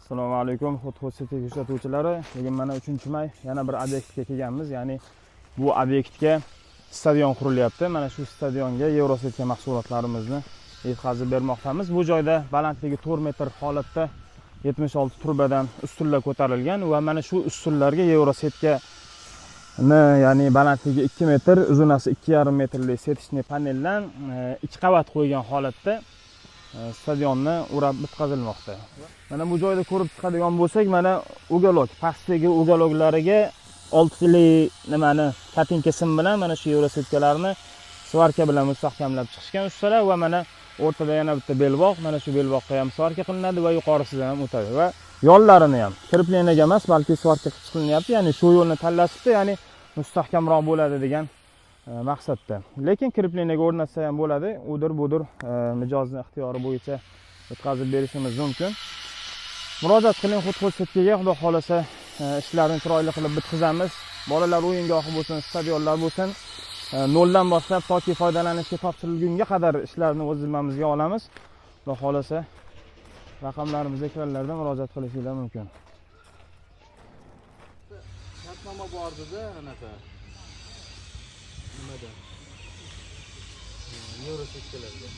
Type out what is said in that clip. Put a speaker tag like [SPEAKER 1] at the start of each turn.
[SPEAKER 1] Assalomu alaykum, Xudxud kuzatuvchilari. Bugun mana 3-may yana bir obyektga kelganmiz. Ya'ni bu obyektga stadion qurilyapti. Mana shu stadionga Yevrosetka mahsulotlarimizni yetkazib bermoqdamiz. Bu joyda balandligi 4 metr holatda 76 turbadan ustunlar ko'tarilgan va mana shu ustunlarga Yevrosetka ya'ni balandligi 2 metr, uzunasi 2,5 metrlik setishni paneldan 2 qavat qo'ygan holatda stadionni o'rab bitkazilmoqda. Mana bu joyda ko'rib chiqadigan bo'lsak, mana ugalok, pastdagi ugaloklariga 6 nimani katinka sim bilan mana shu Yevrosetkalarni svarka bilan mustahkamlab chiqishgan ustalar va mana o'rtada yana bitta belboq, mana shu belboqqa ham svarka qilinadi va yuqorisidan ham o'tadi va yo'llarini ham kreplenaga emas, balki svarka qilinyapti. Ya'ni shu yo'lni tanlashibdi, ya'ni mustahkamroq bo'ladi degan maqsadda. Lekin kreplenaga o'rnatsa ham bo'ladi. Udir-budir mijozni ixtiyori bo'yicha o'tkazib berishimiz mumkin. Murojaat qiling Xudxud setkaga, xudo xolasa ishlarni chiroyli qilib bitkazamiz. Bolalar o'yingohi bo'lsin, stadionlar bo'lsin, noldan boshlab toki foydalanishga topshirilgunga qadar ishlarni o'z zimmamizga olamiz. Xudo xolasa raqamlarimiz ekranlarda murojaat qilishingiz mumkin.
[SPEAKER 2] Shartnoma bor dedi, anaqa. Nimada? Yevrosetkalarda.